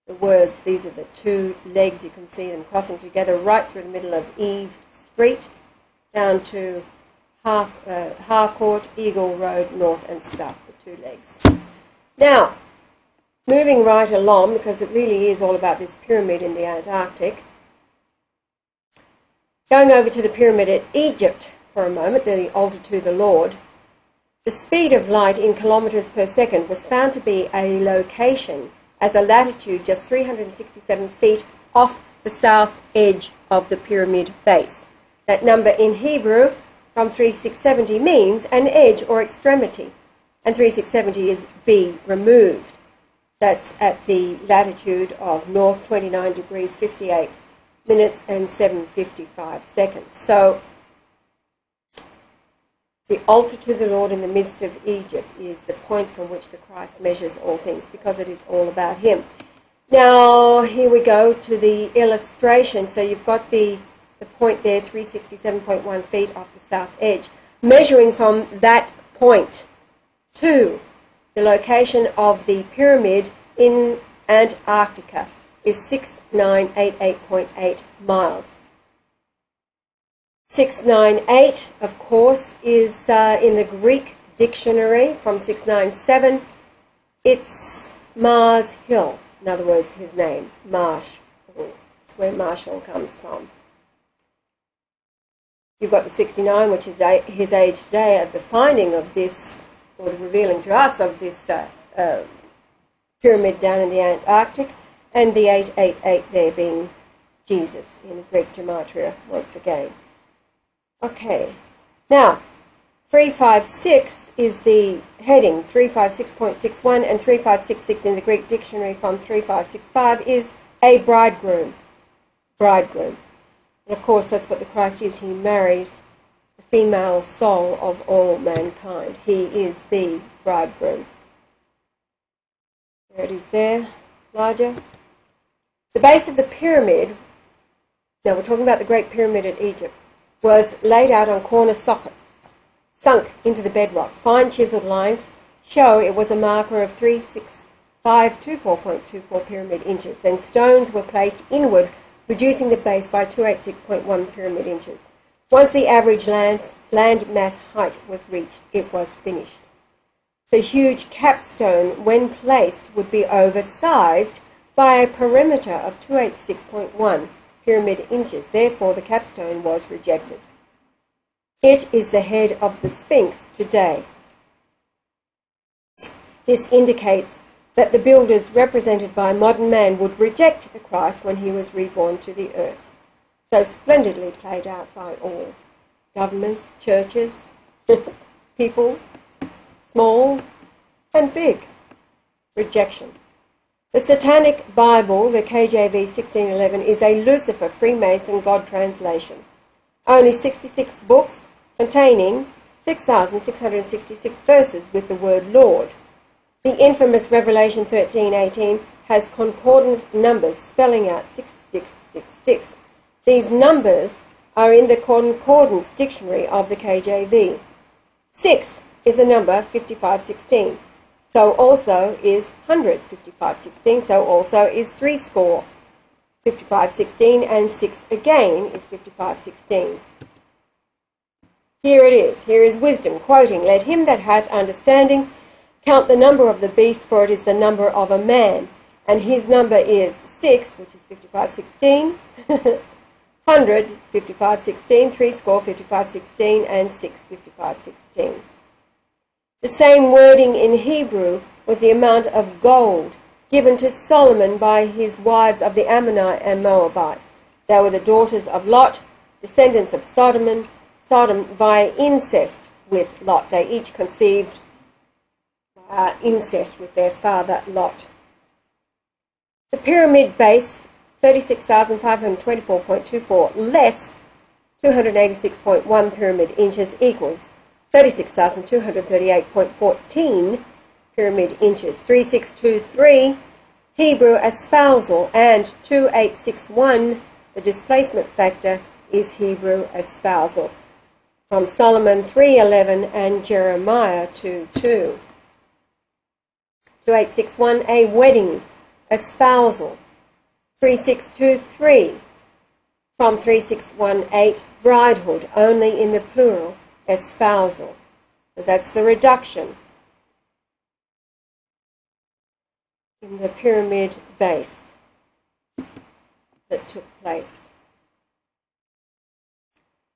the words. These are the two legs. You can see them crossing together right through the middle of Eve Street down to Harcourt, Eagle Road, north and south, the two legs. Now, moving right along, because it really is all about this pyramid in the Antarctic, going over to the pyramid at Egypt for a moment, the altar to the Lord, the speed of light in kilometres per second was found to be a location as a latitude just 367 feet off the south edge of the pyramid base. That number in Hebrew from 3670 means an edge or extremity, and 3670 is B removed. That's at the latitude of north 29 degrees 58 minutes and 7:55 seconds. So the altar to the Lord in the midst of Egypt is the point from which the Christ measures all things, because it is all about him. Now, here we go to the illustration. So you've got the point there, 367.1 feet off the south edge. Measuring from that point to the location of the pyramid in Antarctica is 6988.8 miles. 698, of course, is in the Greek dictionary from 697. It's Mars Hill. In other words, his name, Marsh. It's where Marshall comes from. You've got the 69, which is his age today, at the finding of this, or the revealing to us of this pyramid down in the Antarctic, and the 888 there being Jesus in Greek gematria once again. Okay, now 356 is the heading, 356.61, and 3566 in the Greek dictionary from 3565 is a bridegroom. Bridegroom. And of course that's what the Christ is. He marries the female soul of all mankind. He is the bridegroom. There it is there, larger. The base of the pyramid, now we're talking about the Great Pyramid at Egypt, was laid out on corner sockets, sunk into the bedrock. Fine chiselled lines show it was a marker of 36524.24 pyramid inches. Then stones were placed inward, reducing the base by 286.1 pyramid inches. Once the average land mass height was reached, it was finished. The huge capstone, when placed, would be oversized by a perimeter of 286.1 pyramid inches. Therefore, the capstone was rejected. It is the head of the Sphinx today. This indicates that the builders represented by modern man would reject the Christ when he was reborn to the earth. So splendidly played out by all. Governments, churches, people, small and big. Rejection. The Satanic Bible, the KJV 1611, is a Lucifer Freemason God translation. Only 66 books containing 6,666 verses with the word Lord. The infamous Revelation 13:18 has concordance numbers spelling out 6666. These numbers are in the concordance dictionary of the KJV. 6 is the number 5516. So also is 100, 5516. So also is 60, 5516, and 6 again is 5516. Here it is. Here is wisdom, quoting, "Let him that hath understanding count the number of the beast, for it is the number of a man. And his number is 6, which is 5516, 100, 5516, 60, 5516, and 6, 5516. The same wording in Hebrew was the amount of gold given to Solomon by his wives of the Ammonite and Moabite. They were the daughters of Lot, descendants of Sodom via incest with Lot. They each conceived incest with their father Lot. The pyramid base, 36,524.24 less 286.1 pyramid inches equals 36,238.14 pyramid inches. 3623 Hebrew espousal and 2861, the displacement factor, is Hebrew espousal. From Solomon 3:11 and Jeremiah 2:2. 2861, a wedding espousal. 3623 from 3618, bridehood, only in the plural, espousal. So that's the reduction in the pyramid base that took place.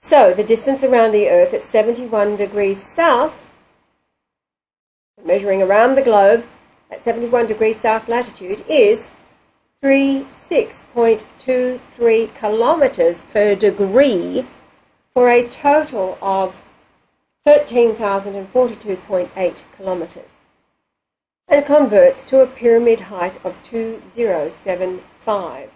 So the distance around the Earth at 71 degrees south, measuring around the globe at 71 degrees south latitude, is 36.23 kilometres per degree, for a total of 13,042.8 kilometres, and converts to a pyramid height of 2075.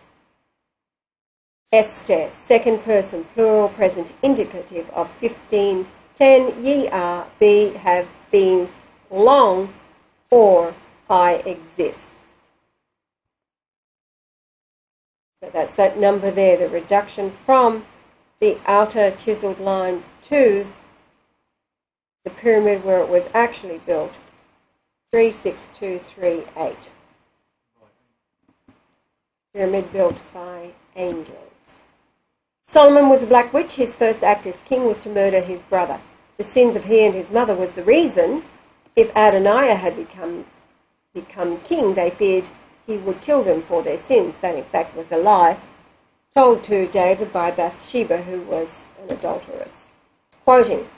Este, second person, plural present indicative of 1510, ye are, be, have been, long, or I exist. So that's that number there, the reduction from the outer chiselled line to the pyramid where it was actually built, 36238. Pyramid built by angels. Solomon was a black witch. His first act as king was to murder his brother. The sins of he and his mother was the reason. If Adoniah had become king, they feared he would kill them for their sins. That, in fact, was a lie told to David by Bathsheba, who was an adulteress. Quoting,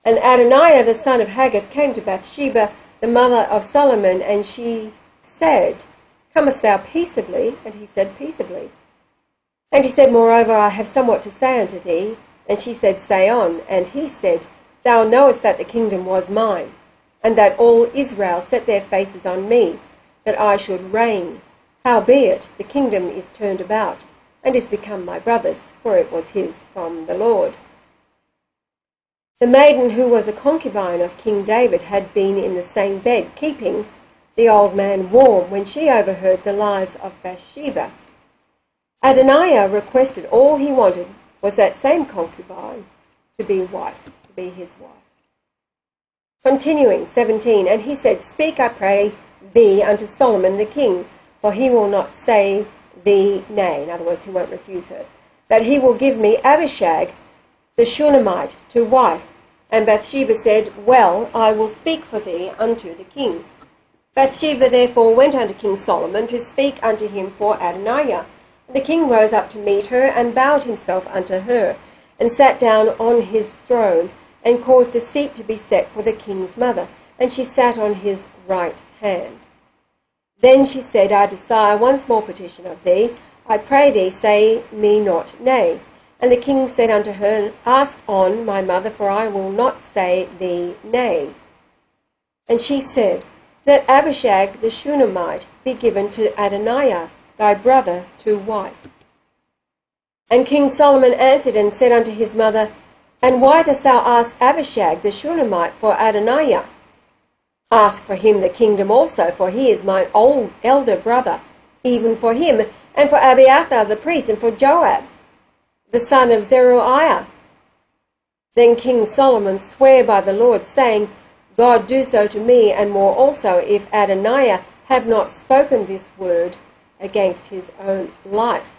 and Adoniah, the son of Haggith, came to Bathsheba, the mother of Solomon, and she said, comest thou peaceably? And he said, peaceably. And he said, moreover, I have somewhat to say unto thee. And she said, say on. And he said, thou knowest that the kingdom was mine, and that all Israel set their faces on me, that I should reign. Howbeit, the kingdom is turned about, and is become my brother's, for it was his from the Lord. The maiden who was a concubine of King David had been in the same bed, keeping the old man warm, when she overheard the lies of Bathsheba. Adoniah requested, all he wanted was that same concubine to be his wife. Continuing, 17, and he said, speak, I pray thee, unto Solomon the king, for he will not say thee nay. In other words, he won't refuse her. That he will give me Abishag the Shunammite to wife. And Bathsheba said, well, I will speak for thee unto the king. Bathsheba therefore went unto King Solomon to speak unto him for Adoniah. And the king rose up to meet her, and bowed himself unto her, and sat down on his throne, and caused a seat to be set for the king's mother, and she sat on his right hand. Then she said, I desire one small petition of thee. I pray thee, say me not nay. And the king said unto her, ask on, my mother, for I will not say thee nay. And she said, that Abishag the Shunammite be given to Adoniah, thy brother, to wife. And King Solomon answered and said unto his mother, and why dost thou ask Abishag the Shunammite for Adoniah? Ask for him the kingdom also, for he is mine elder brother, even for him, and for Abiathar the priest, and for Joab, the son of Zeruiah. Then King Solomon sware by the Lord, saying, God do so to me, and more also, if Adoniah have not spoken this word against his own life.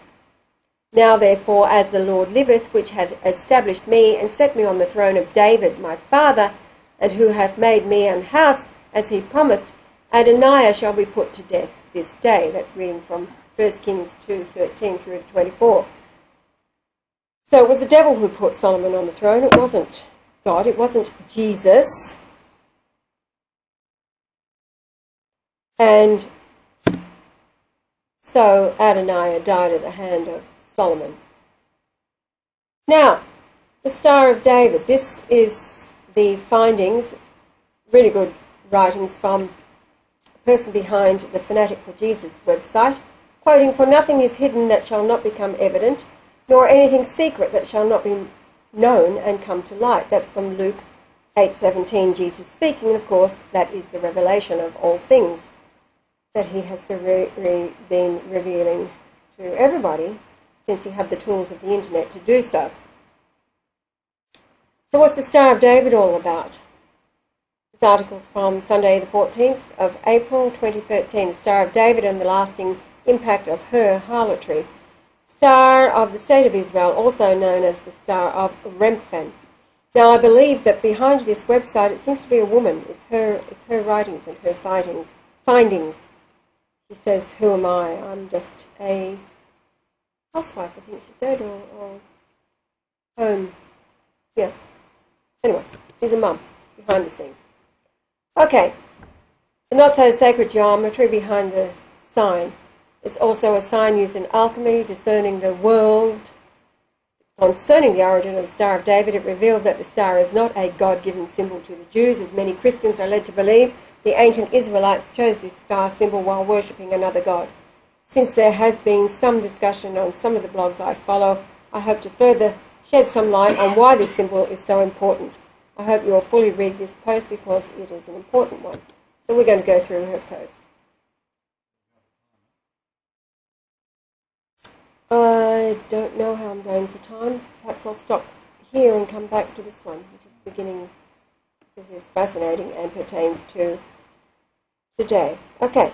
Now therefore, as the Lord liveth, which hath established me, and set me on the throne of David my father, and who hath made me an house, as he promised, Adoniah shall be put to death this day. That's reading from 1 Kings 2:13 through to 24. So it was the devil who put Solomon on the throne. It wasn't God. It wasn't Jesus. And so Adoniah died at the hand of Solomon. Now, the Star of David. This is the findings, really good writings from the person behind the Fanatic for Jesus website, quoting, for nothing is hidden that shall not become evident, nor anything secret that shall not be known and come to light. That's from Luke 8:17, Jesus speaking, and of course that is the revelation of all things that he has been revealing to everybody since he had the tools of the internet to do so. So what's the Star of David all about? The This article's from Sunday the 14th of April 2013, the Star of David and the lasting impact of her harlotry. Star of the State of Israel, also known as the Star of Remphan. Now, I believe that behind this website it seems to be a woman. It's her writings and her findings. She says, "Who am I? I'm just a housewife," I think she said, or home. Yeah. Anyway, she's a mum behind the scenes. Okay. The not-so-sacred geometry behind the sign. It's also a sign used in alchemy, discerning the world. Concerning the origin of the Star of David, it revealed that the star is not a God-given symbol to the Jews, as many Christians are led to believe. The ancient Israelites chose this star symbol while worshipping another god. Since there has been some discussion on some of the blogs I follow, I hope to further shed some light on why this symbol is so important. I hope you will fully read this post because it is an important one. So we're going to go through her post. I don't know how I'm going for time. Perhaps I'll stop here and come back to this one, which is beginning. This is fascinating and pertains to today. Okay.